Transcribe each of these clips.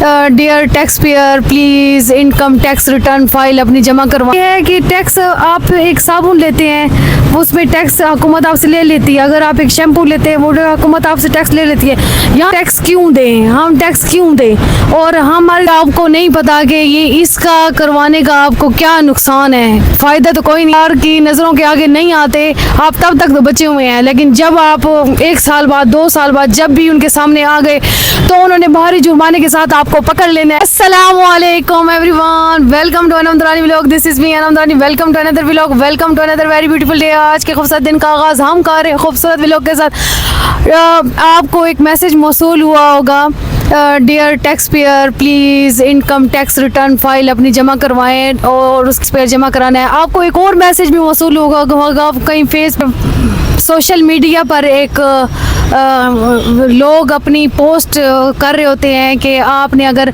Dear taxpayer please income tax return file अपनी जमा करवा है कि टैक्स आप एक साबुन लेते हैं उसमें टैक्स हुकूमत आपसे ले लेती है। अगर आप एक शैम्पू लेते हैं वो हुकूमत आपसे टैक्स ले लेती है। यहाँ टैक्स क्यों दें, हम टैक्स क्यों दें? और हमारे आपको नहीं पता कि ये इसका करवाने का आपको क्या नुकसान है। फ़ायदा तो कोई नहीं, यार की नज़रों के आगे नहीं आते, आप तब तक तो बचे हुए हैं। लेकिन जब आप 1 साल बाद 2 साल बाद जब भी उनके सामने आ गए तो उन्होंने भारी जुर्माने के साथ आपको पकड़ लेना है। अस्सलामुअलैकुम everyone, welcome to another vlog. This is me another, welcome to another vlog, welcome to another very beautiful day. आज के खूबसूरत दिन का आगाज हम कर रहे हैं खूबसूरत व्लॉग के साथ। आपको एक मैसेज मौसूल हुआ होगा, dear taxpayer please income tax return file अपनी जमा करवाएं और उस पर जमा कराना है। आपको एक और मैसेज भी मौसूल होगा कहीं सोशल मीडिया पर एक लोग अपनी पोस्ट कर रहे होते हैं कि आपने अगर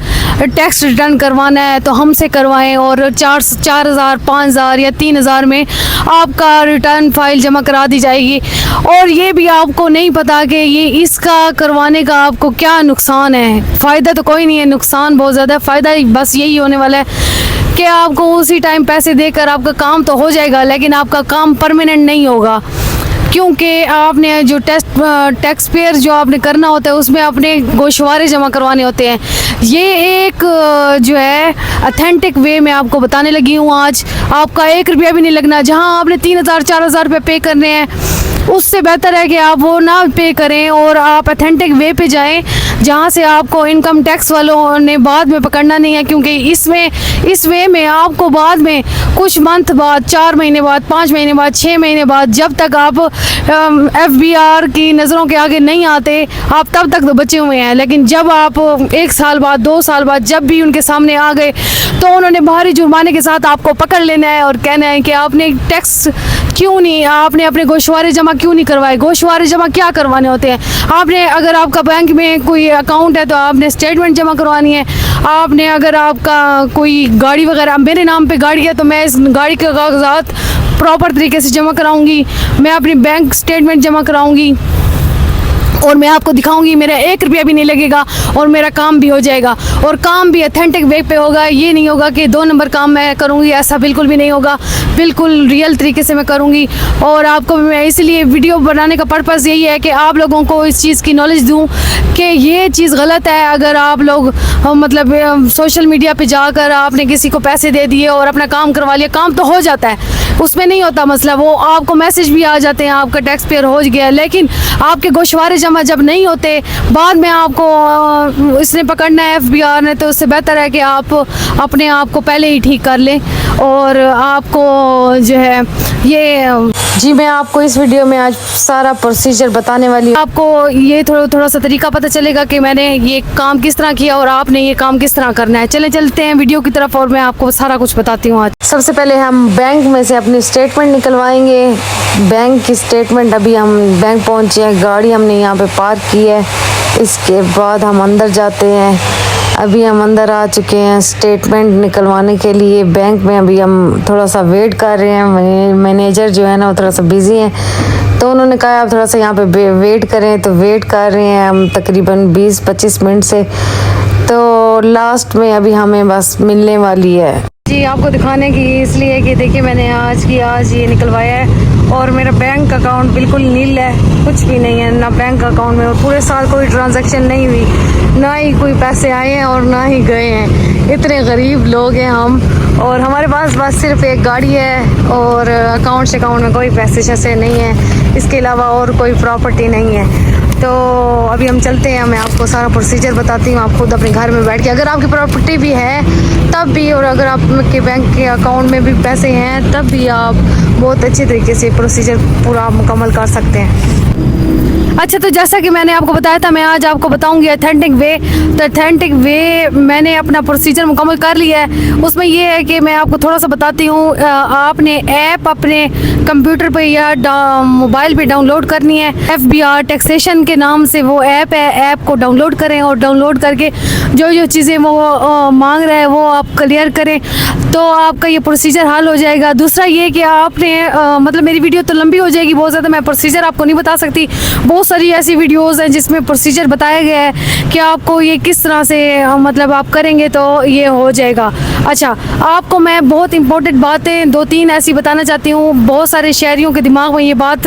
टैक्स रिटर्न करवाना है तो हमसे करवाएं और 4,000 5,000 या 3,000 में आपका रिटर्न फाइल जमा करा दी जाएगी। और ये भी आपको नहीं पता कि ये इसका करवाने का आपको क्या नुकसान है। फ़ायदा तो कोई नहीं है, नुकसान बहुत ज़्यादा। फ़ायदा बस यही होने वाला है कि आपको उसी टाइम पैसे देकर आपका काम तो हो जाएगा, लेकिन आपका काम परमानेंट नहीं होगा, क्योंकि आपने जो टैक्स पेयर जो आपने करना होता है उसमें अपने गोशवारे जमा करवाने होते हैं। ये एक जो है अथेंटिक वे में आपको बताने लगी हूँ आज। आपका 1 रुपया भी नहीं लगना। जहाँ आपने 3,000 4,000 रुपये पे करने हैं उससे बेहतर है कि आप वो ना पे करें और आप अथेंटिक वे पे जाएं जहाँ से आपको इनकम टैक्स वालों ने बाद में पकड़ना नहीं है। क्योंकि इस वे में आपको बाद में कुछ मंथ बाद, 4 महीने बाद, 5 महीने बाद, 6 महीने बाद, जब तक आप FBR की नज़रों के आगे नहीं आते आप तब तक तो बचे हुए हैं। लेकिन जब आप 1 साल बाद 2 साल बाद जब भी उनके सामने आ गए तो उन्होंने भारी जुर्माने के साथ आपको पकड़ लेना है और कहना है कि आपने टैक्स क्यों नहीं, आपने अपने गोशवारे जमा क्यों नहीं करवाए। गोशवारे जमा क्या करवाने होते हैं? आपने अगर आपका बैंक में कोई अकाउंट है तो आपने स्टेटमेंट जमा करवानी है। आपने अगर आपका कोई गाड़ी वगैरह, मेरे नाम पे गाड़ी है तो मैं इस गाड़ी के कागजात प्रॉपर तरीके से जमा कराऊंगी, मैं अपनी बैंक स्टेटमेंट जमा कराऊंगी और मैं आपको दिखाऊंगी। मेरा 1 रुपया भी नहीं लगेगा और मेरा काम भी हो जाएगा और काम भी अथेंटिक वे पे होगा। ये नहीं होगा कि 2 नंबर काम मैं करूंगी, ऐसा बिल्कुल भी नहीं होगा। बिल्कुल रियल तरीके से मैं करूंगी। और आपको मैं इसलिए वीडियो बनाने का पर्पज़ यही है कि आप लोगों को इस चीज़ की नॉलेज दूं कि ये चीज़ गलत है। अगर आप लोग मतलब सोशल मीडिया पे जाकर आपने किसी को पैसे दे दिए और अपना काम करवा लिया, काम तो हो जाता है, उसमें नहीं होता मसला। वो आपको मैसेज भी आ जाते हैं आपका टैक्स पेयर हो गया, लेकिन आपके गोशवारे जमा जब नहीं होते बाद में आपको इसने पकड़ना है FBR ने, तो उससे बेहतर है कि आप अपने आप को पहले ही ठीक कर लें। और आपको जो है ये जी मैं आपको इस वीडियो में आज सारा प्रोसीजर बताने वाली हूँ। आपको ये थोड़ा सा तरीका पता चलेगा कि मैंने ये काम किस तरह किया और आपने ये काम किस तरह करना है। चलते हैं वीडियो की तरफ और मैं आपको सारा कुछ बताती हूँ आज। सबसे पहले हम बैंक में से अपनी स्टेटमेंट निकलवाएंगे। बैंक की स्टेटमेंट, अभी हम बैंक पहुँचे हैं, गाड़ी हमने यहाँ पे पार्क की है। इसके बाद हम अंदर जाते हैं। अभी हम अंदर आ चुके हैं स्टेटमेंट निकलवाने के लिए बैंक में। अभी हम थोड़ा सा वेट कर रहे हैं। मैनेजर जो है ना वो थोड़ा सा बिज़ी है, तो उन्होंने कहा आप थोड़ा सा यहाँ पे वेट करें, तो वेट कर रहे हैं हम तकरीबन 20-25 मिनट से। तो लास्ट में अभी हमें बस मिलने वाली है जी। आपको दिखाने की इसलिए कि देखिए मैंने आज ये निकलवाया है और मेरा बैंक अकाउंट बिल्कुल नील है, कुछ भी नहीं है ना बैंक अकाउंट में। और पूरे साल कोई ट्रांजैक्शन नहीं हुई, ना ही कोई पैसे आए हैं और ना ही गए हैं। इतने गरीब लोग हैं हम, और हमारे पास बस सिर्फ एक गाड़ी है और अकाउंट में कोई पैसे शैसे नहीं है, इसके अलावा और कोई प्रॉपर्टी नहीं है। तो अभी हम चलते हैं, मैं आपको सारा प्रोसीजर बताती हूँ। आप खुद अपने घर में बैठ के, अगर आपकी प्रॉपर्टी भी है तब भी, और अगर आपके बैंक के अकाउंट में भी पैसे हैं तब भी आप बहुत अच्छे तरीके से प्रोसीजर पूरा मुकम्मल कर सकते हैं। अच्छा, तो जैसा कि मैंने आपको बताया था, मैं आज आपको बताऊंगी अथेंटिक वे। तो अथेंटिक वे मैंने अपना प्रोसीजर मुकम्मल कर लिया है। उसमें ये है कि मैं आपको थोड़ा सा बताती हूँ। आपने ऐप अपने कंप्यूटर पे या मोबाइल पे डाउनलोड करनी है। FBR टैक्सेशन के नाम से वो ऐप है, ऐप को डाउनलोड करें और डाउनलोड करके जो चीज़ें वो मांग रहा है वो आप क्लियर करें, तो आपका ये प्रोसीजर हल हो जाएगा। दूसरा ये कि आपने मतलब मेरी वीडियो तो लंबी हो जाएगी बहुत ज़्यादा, मैं प्रोसीजर आपको नहीं बता सकती। बहुत सारी ऐसी वीडियोस हैं जिसमें प्रोसीजर बताया गया है कि आपको ये किस तरह से मतलब आप करेंगे तो ये हो जाएगा। अच्छा, आपको मैं बहुत इंपॉर्टेंट बातें 2-3 ऐसी बताना चाहती हूँ। बहुत सारे शहरियों के दिमाग में ये बात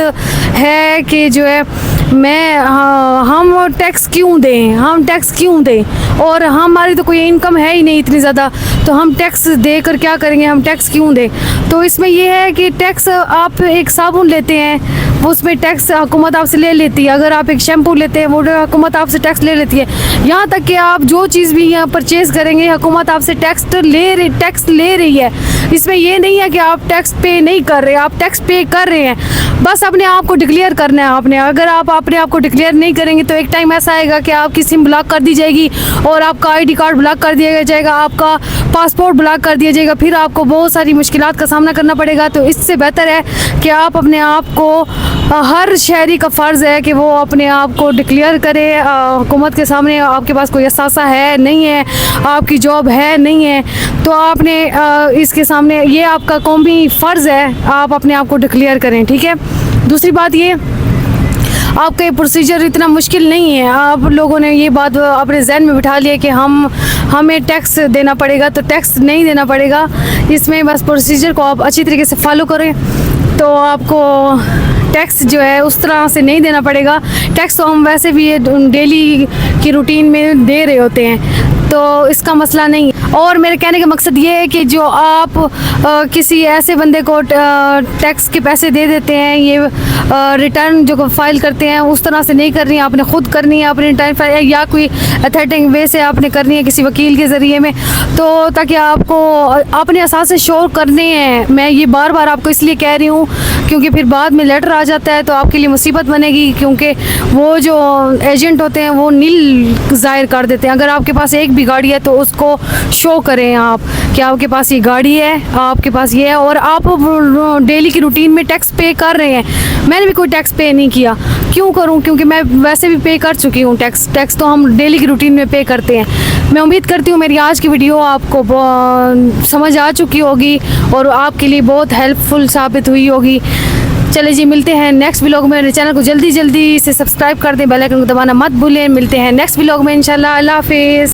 है कि जो है हम टैक्स क्यों दें, हम टैक्स क्यों दें, और हमारी तो कोई इनकम है ही नहीं इतनी ज़्यादा, तो हम टैक्स देकर क्या करेंगे, हम टैक्स क्यों दें। तो इसमें यह है कि टैक्स, आप एक साबुन लेते हैं उसमें टैक्स हुकूमत आपसे ले लेती है। अगर आप एक शैम्पू लेते हैं वो हुकूमत आपसे टैक्स ले लेती है। यहाँ तक कि आप जो चीज़ भी यहाँ परचेज़ करेंगे हुकूमत आपसे टैक्स ले रही है। इसमें यह नहीं है कि आप टैक्स पे नहीं कर रहे, आप टैक्स पे कर रहे हैं, बस अपने आप को डिक्लेयर करना है आपने। अगर आप अपने आप को डिक्लेयर नहीं करेंगे तो एक टाइम ऐसा आएगा कि आपकी सिम ब्लॉक कर दी जाएगी और आपका ID कार्ड ब्लॉक कर दिया जाएगा, आपका पासपोर्ट ब्लॉक कर दिया जाएगा, फिर आपको बहुत सारी मुश्किलात का सामना करना पड़ेगा। तो इससे बेहतर है कि आप अपने आप को, हर शहरी का फ़र्ज़ है कि वो अपने आप को डिक्लेयर करे हुकूमत के सामने। आपके पास कोई असासा है नहीं है, आपकी जॉब है नहीं है, तो आपने इसके सामने, ये आपका कौमी फ़र्ज़ है, आप अपने आप को डिक्लेयर करें, ठीक है। दूसरी बात ये, आपका ये प्रोसीजर इतना मुश्किल नहीं है। आप लोगों ने ये बात अपने जहन में बिठा लिया कि हमें टैक्स देना पड़ेगा, तो टैक्स नहीं देना पड़ेगा। इसमें बस प्रोसीजर को आप अच्छी तरीके से फॉलो करें तो आपको टैक्स जो है उस तरह से नहीं देना पड़ेगा। टैक्स तो हम वैसे भी डेली की रूटीन में दे रहे होते हैं, तो इसका मसला नहीं। और मेरे कहने का मकसद ये है कि जो आप किसी ऐसे बंदे को टैक्स के पैसे दे देते हैं, ये रिटर्न जो फाइल करते हैं उस तरह से नहीं करनी है, आपने ख़ुद करनी है अपनी रिटर्न फाइल, या कोई अथेंटिक वे से आपने करनी है किसी वकील के ज़रिए में, तो ताकि आपको अपने असासे शो करने हैं। मैं ये बार बार आपको इसलिए कह रही हूँ क्योंकि फिर बाद में लेटर आ जाता है तो आपके लिए मुसीबत बनेगी, क्योंकि वो जो एजेंट होते हैं वो नील ज़ाहिर कर देते हैं। अगर आपके पास एक भी गाड़ी है तो उसको शो करें आप कि आपके पास ये गाड़ी है, आपके पास ये है, और आप डेली की रूटीन में टैक्स पे कर रहे हैं। मैंने भी कोई टैक्स पे नहीं किया, क्यों करूं, क्योंकि मैं वैसे भी पे कर चुकी हूं टैक्स तो हम डेली की रूटीन में पे करते हैं। मैं उम्मीद करती हूँ मेरी आज की वीडियो आपको समझ आ चुकी होगी और आपके लिए बहुत हेल्पफुल साबित हुई होगी। चले जी, मिलते हैं नेक्स्ट व्लॉग में। मेरे चैनल को जल्दी से सब्सक्राइब कर दें, बेल आइकन को दबाना मत भूलें। मिलते हैं नेक्स्ट व्लॉग में इंशाल्लाह। अल्लाह हाफिज़।